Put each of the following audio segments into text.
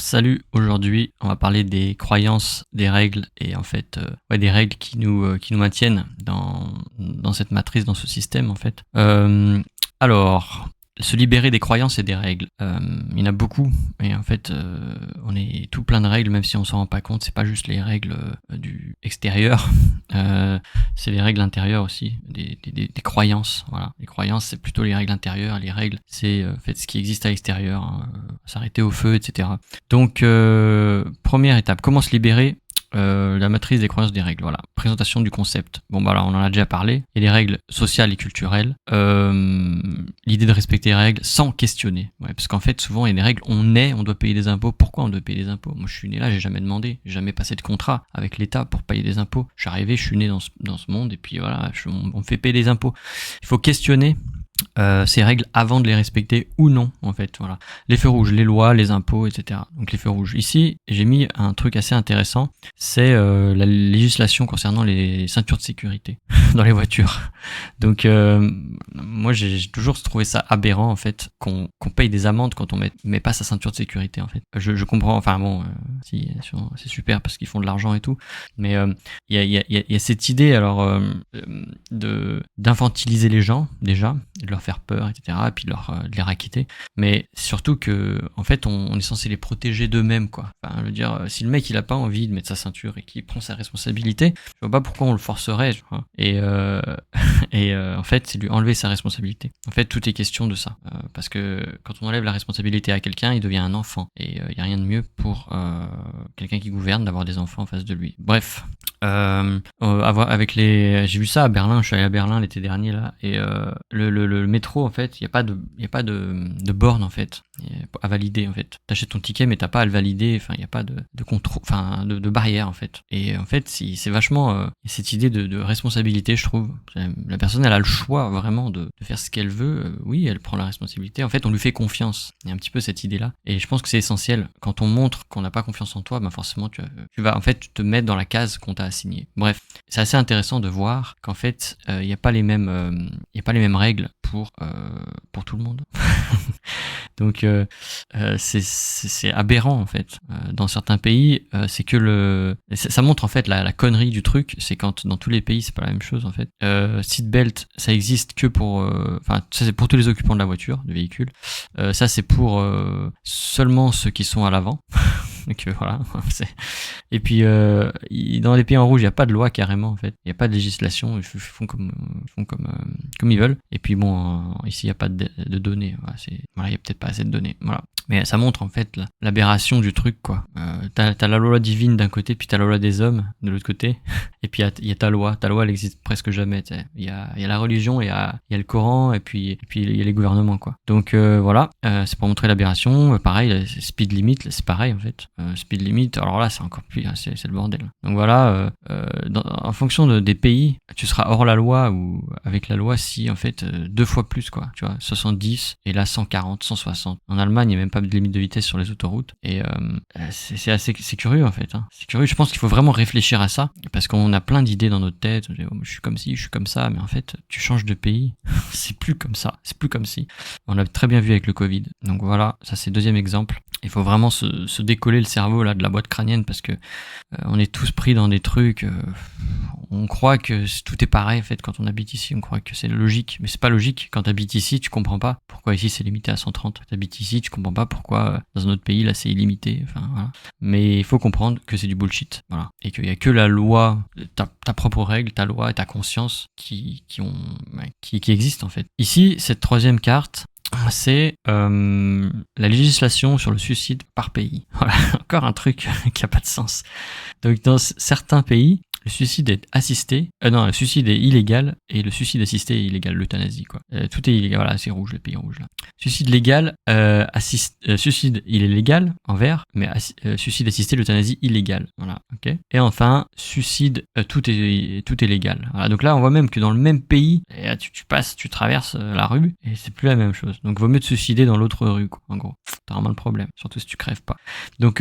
Salut, aujourd'hui on va parler des croyances, des règles et en fait des règles qui nous maintiennent dans cette matrice, dans ce système en fait. Alors, se libérer des croyances et des règles, il y en a beaucoup et en fait on est tout plein de règles même si on s'en rend pas compte. C'est pas juste les règles du extérieur, c'est les règles intérieures aussi, des croyances. Voilà, les croyances c'est plutôt les règles intérieures, les règles c'est en fait ce qui existe à l'extérieur, hein, s'arrêter au feu, etc. Donc première étape, comment se libérer la matrice des croyances des règles, voilà. Présentation du concept. Bon bah là on en a déjà parlé. Il y a les règles sociales et culturelles. L'idée de respecter les règles sans questionner. Ouais, parce qu'en fait souvent il y a des règles, on doit payer des impôts. Pourquoi on doit payer des impôts? Moi je suis né là, j'ai jamais demandé, j'ai jamais passé de contrat avec l'État pour payer des impôts. Je suis arrivé, je suis né dans ce monde et puis voilà, on me fait payer des impôts. Il faut questionner ces règles avant de les respecter ou non en fait, voilà. Les feux rouges, les lois, les impôts, etc. Donc les feux rouges. Ici j'ai mis un truc assez intéressant, c'est la législation concernant les ceintures de sécurité dans les voitures. Donc moi j'ai toujours trouvé ça aberrant en fait qu'on paye des amendes quand on met pas sa ceinture de sécurité en fait. Je comprends, enfin bon, si c'est super parce qu'ils font de l'argent et tout, mais il y a cette idée alors d'infantiliser les gens déjà, de leur faire peur, etc. Et puis de les raqueter. Mais surtout que, en fait, on est censé les protéger d'eux-mêmes, quoi. Enfin, je veux dire, si le mec il a pas envie de mettre sa ceinture et qu'il prend sa responsabilité, je vois pas pourquoi on le forcerait. Tu vois. Et en fait, c'est lui enlever sa responsabilité. En fait, tout est question de ça, parce que quand on enlève la responsabilité à quelqu'un, il devient un enfant. Et il y a rien de mieux pour quelqu'un qui gouverne d'avoir des enfants en face de lui. Bref. J'ai vu ça à Berlin, je suis allé à Berlin l'été dernier là, et le métro en fait, il y a pas de borne en fait à valider en fait. T'achètes ton ticket mais t'as pas à le valider, enfin il y a pas de contrôle, enfin de barrière en fait. Et en fait c'est vachement cette idée de responsabilité, je trouve. La personne elle a le choix vraiment de faire ce qu'elle veut. Oui, elle prend la responsabilité. En fait on lui fait confiance. Il y a un petit peu cette idée là. Et je pense que c'est essentiel. Quand on montre qu'on n'a pas confiance en toi, ben forcément tu vas en fait te mettre dans la case qu'on t'a assignée. Bref, c'est assez intéressant de voir qu'en fait il y a pas les mêmes règles pour tout le monde. Donc c'est aberrant en fait. Dans certains pays, c'est que ça montre en fait la connerie du truc, c'est quand dans tous les pays c'est pas la même chose en fait. Seatbelt, ça existe que pour, enfin ça c'est pour tous les occupants de la voiture, du véhicule. Ça c'est pour seulement ceux qui sont à l'avant. Donc voilà. Et puis dans les pays en rouge, il y a pas de loi carrément en fait. Il y a pas de législation. Ils font comme ils veulent. Et puis bon, ici il y a pas de données. Voilà, il y a peut-être pas assez de données. Voilà. Mais ça montre en fait l'aberration du truc quoi. T'as la loi divine d'un côté, puis t'as la loi des hommes de l'autre côté. Et puis il y a ta loi. Ta loi elle existe presque jamais. Il y a la religion, il y a le Coran, et puis il y a les gouvernements quoi. Donc voilà, c'est pour montrer l'aberration. Pareil, speed limit, c'est pareil en fait. Speed limit, alors là c'est encore plus, c'est le bordel. Donc voilà, en fonction des pays, tu seras hors la loi ou avec la loi si en fait 2 fois plus quoi. Tu vois, 70 et là 140, 160. En Allemagne, il n'y a même pas de limite de vitesse sur les autoroutes et c'est curieux en fait. Hein. C'est curieux. Je pense qu'il faut vraiment réfléchir à ça parce qu'on a plein d'idées dans notre tête. Je suis comme ci, je suis comme ça, mais en fait, tu changes de pays, c'est plus comme ça, c'est plus comme si. On l'a très bien vu avec le Covid. Donc voilà, ça c'est le deuxième exemple. Il faut vraiment se décoller le cerveau là de la boîte crânienne parce que on est tous pris dans des trucs. On croit que tout est pareil en fait quand on habite ici. On croit que c'est logique, mais c'est pas logique. Quand tu habites ici, tu comprends pas pourquoi ici c'est limité à 130. Quand tu habites ici, tu comprends pas pourquoi dans un autre pays là c'est illimité. Enfin voilà. Mais il faut comprendre que c'est du bullshit. Voilà. Et qu'il y a que la loi, ta propre règle, ta loi et ta conscience qui existent en fait. Ici, cette troisième carte. C'est la législation sur le suicide par pays. Voilà, encore un truc qui a pas de sens. Donc dans certains pays, le suicide est assisté, le suicide est illégal et le suicide assisté est illégal, l'euthanasie quoi. Tout est illégal, voilà, c'est rouge, le pays rouge là. Suicide légal, suicide il est légal en vert, mais suicide assisté, l'euthanasie illégale, voilà, ok. Et enfin suicide, tout est légal. Voilà, donc là on voit même que dans le même pays, tu traverses la rue et c'est plus la même chose. Donc vaut mieux te suicider dans l'autre rue quoi, en gros. T'as vraiment le problème, surtout si tu crèves pas. Donc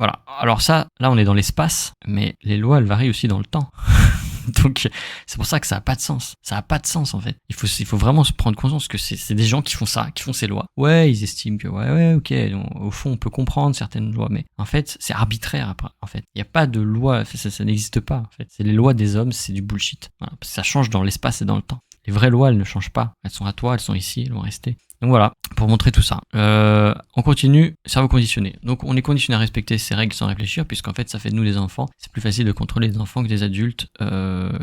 voilà. Alors ça, là on est dans l'espace, mais les lois elles varient aussi dans le temps. Donc c'est pour ça que ça a pas de sens. Ça a pas de sens en fait. Il faut vraiment se prendre conscience que c'est des gens qui font ça, qui font ces lois. Ouais, ils estiment que ouais, ok, donc, au fond on peut comprendre certaines lois, mais en fait c'est arbitraire après. En fait, il y a pas de loi, ça n'existe pas. En fait, c'est les lois des hommes, c'est du bullshit. Voilà, parce que ça change dans l'espace et dans le temps. Les vraies lois, elles ne changent pas. Elles sont à toi, elles sont ici, elles vont rester. Donc voilà, pour montrer tout ça. On continue, cerveau conditionné. Donc on est conditionné à respecter ces règles sans réfléchir, puisqu'en fait ça fait de nous des enfants. C'est plus facile de contrôler des enfants que des adultes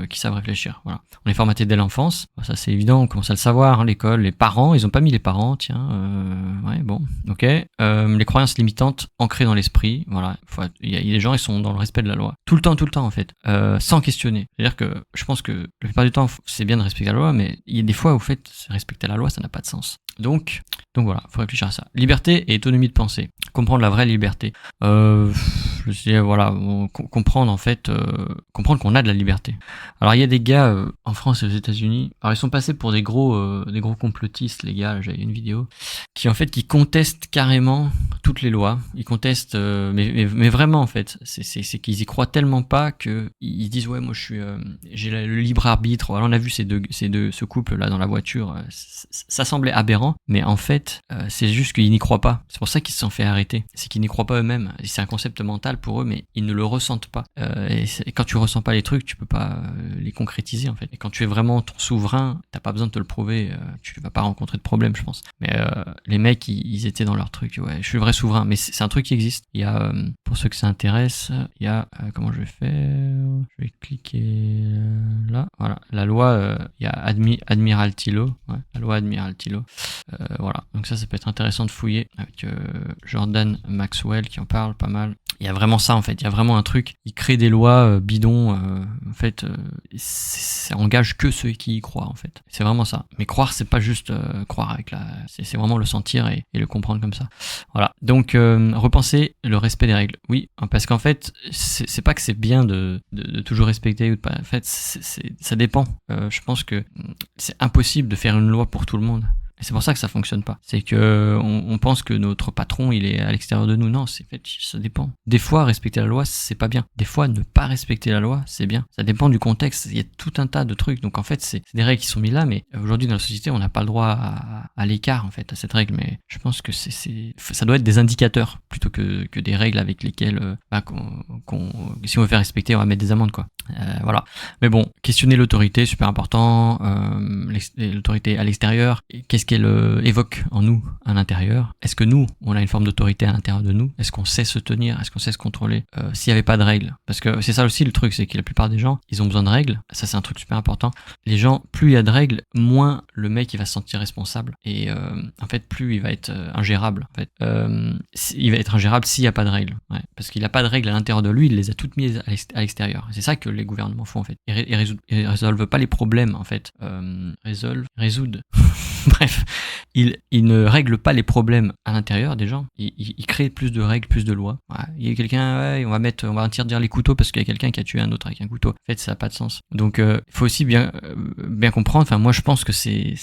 qui savent réfléchir. Voilà. On est formaté dès l'enfance, ça c'est évident, on commence à le savoir, hein, l'école, les parents, ils ont pas mis les parents, tiens, ouais, bon, ok. Les croyances limitantes ancrées dans l'esprit, voilà. Il y a des gens, ils sont dans le respect de la loi. Tout le temps en fait, sans questionner. C'est-à-dire que je pense que la plupart du temps, c'est bien de respecter la loi, mais il y a des fois où, en fait, respecter la loi, ça n'a pas de sens. Donc voilà, faut réfléchir à ça. Liberté et autonomie de pensée. Comprendre la vraie liberté. Je sais, voilà, comprendre en fait, comprendre qu'on a de la liberté. Alors il y a des gars en France et aux États-Unis. Alors ils sont passés pour des gros complotistes, les gars. J'avais une vidéo qui contestent carrément toutes les lois. Ils contestent, mais vraiment en fait, c'est qu'ils y croient tellement pas que ils disent ouais, moi j'ai le libre arbitre. Alors on a vu ce couple là dans la voiture. Ça semblait aberrant, mais en fait, c'est juste qu'ils n'y croient pas. C'est pour ça qu'ils se sont fait arrêter. C'est qu'ils n'y croient pas eux-mêmes. C'est un concept mental pour eux, mais ils ne le ressentent pas. Et quand tu ressens pas les trucs, tu peux pas les concrétiser en fait. Et quand tu es vraiment ton souverain, t'as pas besoin de te le prouver. Tu vas pas rencontrer de problème, je pense. Mais les mecs, ils étaient dans leur truc. Ouais, je suis le vrai souverain. Mais c'est un truc qui existe. Il y a, pour ceux que ça intéresse, il y a comment je vais faire. Je vais cliquer là. Voilà, la loi. Il y a Admiralty Law. Ouais, la loi Admiralty Law. Voilà, donc ça peut être intéressant de fouiller avec Jordan Maxwell qui en parle pas mal. Il y a vraiment ça en fait, il y a vraiment un truc, il crée des lois bidons, en fait, ça engage que ceux qui y croient en fait. C'est vraiment ça. Mais croire, c'est pas juste croire avec c'est vraiment le sentir et le comprendre comme ça. Voilà, donc repenser le respect des règles. Oui, parce qu'en fait, c'est pas que c'est bien de toujours respecter ou de pas. En fait, ça dépend. Je pense que c'est impossible de faire une loi pour tout le monde. Et c'est pour ça que ça fonctionne pas. C'est que on pense que notre patron il est à l'extérieur de nous. Non, c'est fait, ça dépend. Des fois respecter la loi c'est pas bien. Des fois ne pas respecter la loi c'est bien. Ça dépend du contexte. Il y a tout un tas de trucs. Donc en fait c'est des règles qui sont mises là, mais aujourd'hui dans la société on n'a pas le droit à l'écart en fait à cette règle. Mais je pense que ça doit être des indicateurs plutôt que des règles avec lesquelles si on veut faire respecter on va mettre des amendes quoi. Voilà. Mais bon, questionner l'autorité super important. L'autorité à l'extérieur. Qu'est-ce qu'elle évoque en nous à l'intérieur? Est-ce que nous, on a une forme d'autorité à l'intérieur de nous? Est-ce qu'on sait se tenir? Est-ce qu'on sait se contrôler? S'il n'y avait pas de règles, parce que c'est ça aussi le truc, c'est que la plupart des gens, ils ont besoin de règles. Ça, c'est un truc super important. Les gens, plus il y a de règles, moins le mec il va se sentir responsable. Et en fait, plus il va être ingérable. En fait, il va être ingérable s'il n'y a pas de règles. Ouais, parce qu'il n'a pas de règles à l'intérieur de lui, il les a toutes mises à l'extérieur. C'est ça que les gouvernements font en fait. Ils résolvent pas les problèmes en fait. Résoudent. Bref, il ne règle pas les problèmes à l'intérieur des gens. Il crée plus de règles, plus de lois. Ouais, il y a quelqu'un, ouais, on va interdire les couteaux parce qu'il y a quelqu'un qui a tué un autre avec un couteau. En fait, ça n'a pas de sens. Donc, il faut aussi bien comprendre. Enfin, moi, je pense que c'est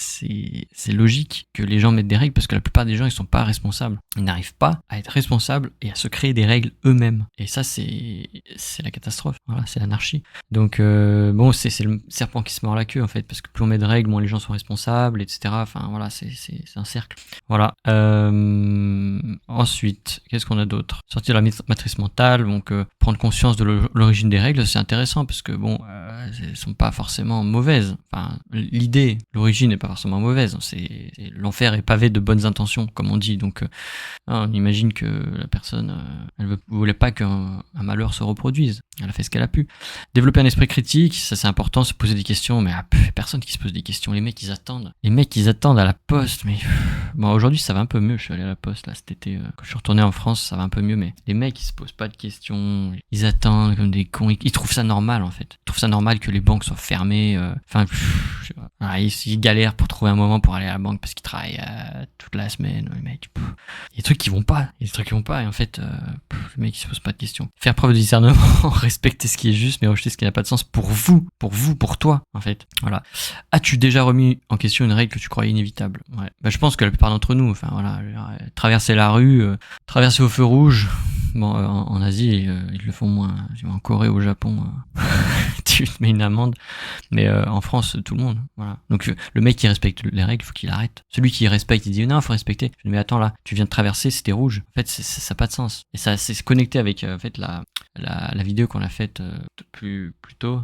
logique que les gens mettent des règles parce que la plupart des gens, ils sont pas responsables. Ils n'arrivent pas à être responsables et à se créer des règles eux-mêmes. Et ça, c'est la catastrophe. Voilà, c'est l'anarchie. Donc, bon, c'est le serpent qui se mord la queue en fait, parce que plus on met de règles, moins les gens sont responsables, etc. Enfin, voilà, c'est un cercle. Voilà. Ensuite, qu'est-ce qu'on a d'autre? Sortir de la matrice mentale, donc prendre conscience de l'origine des règles, c'est intéressant parce que bon, elles sont pas forcément mauvaises. Enfin, l'idée, l'origine n'est pas forcément mauvaise. L'enfer est pavé de bonnes intentions, comme on dit. Donc, on imagine que la personne, elle voulait pas qu'un malheur se reproduise. Elle a fait ce qu'elle a pu. Développer un esprit critique, ça c'est important, se poser des questions, mais personne qui se pose des questions. Les mecs, ils attendent. Les mecs, ils attendent à la poste, mais bon, aujourd'hui, ça va un peu mieux. Je suis allé à la poste, là, cet été. Quand je suis retourné en France, ça va un peu mieux, mais les mecs, ils se posent pas de questions. Ils attendent comme des cons. Ils trouvent ça normal, en fait. Ils trouvent ça normal que les banques soient fermées. Enfin, je sais pas. Voilà, ils galèrent pour trouver un moment pour aller à la banque parce qu'ils travaillent toute la semaine. Les mecs, il y a des trucs qui vont pas. Il y a des trucs qui vont pas, et en fait, les mecs, ils se posent pas de questions. Faire preuve de discernement, respecter ce qui est juste, mais rejeter ce qui n'a pas de sens pour vous, pour toi, en fait. Voilà. As-tu déjà remis en question une règle que tu croyais inévitable? Ouais. Bah, je pense que la plupart d'entre nous, enfin voilà, traverser la rue, traverser au feu rouge. Bon, en Asie, ils le font moins. En Corée, au Japon, tu te mets une amende. Mais en France, tout le monde, voilà. Donc le mec qui respecte les règles, faut qu'il arrête. Celui qui respecte, il dit non, faut respecter. Je dis, mais attends là, tu viens de traverser, c'était rouge. En fait, ça n'a pas de sens. Et ça, c'est connecté avec en fait la vidéo qu'on a faite plus tôt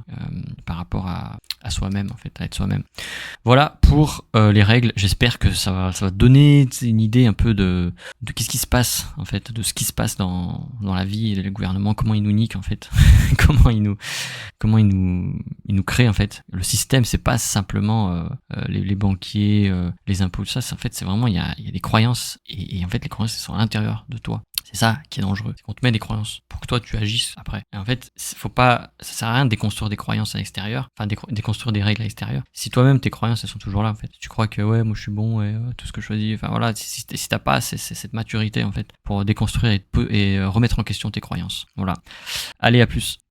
par rapport à soi-même, en fait, à être soi-même. Voilà pour les règles. J'espère que ça va donner une idée un peu de qu'est-ce qui se passe, en fait, de ce qui se passe dans la vie et le gouvernement, comment il nous nique, en fait, comment il nous crée, en fait. Le système, c'est pas simplement les banquiers, les impôts, tout ça. En fait, c'est vraiment, il y a des croyances et en fait, les croyances, elles sont à l'intérieur de toi. C'est ça qui est dangereux. C'est qu'on te met des croyances pour que toi tu agisses après. Et en fait, faut pas, ça sert à rien de déconstruire des croyances à l'extérieur, enfin déconstruire des règles à l'extérieur. Si toi-même tes croyances elles sont toujours là en fait, tu crois que ouais moi je suis bon et tout ce que je choisis, enfin voilà, si t'as pas c'est cette maturité en fait pour déconstruire et remettre en question tes croyances. Voilà. Allez, à plus.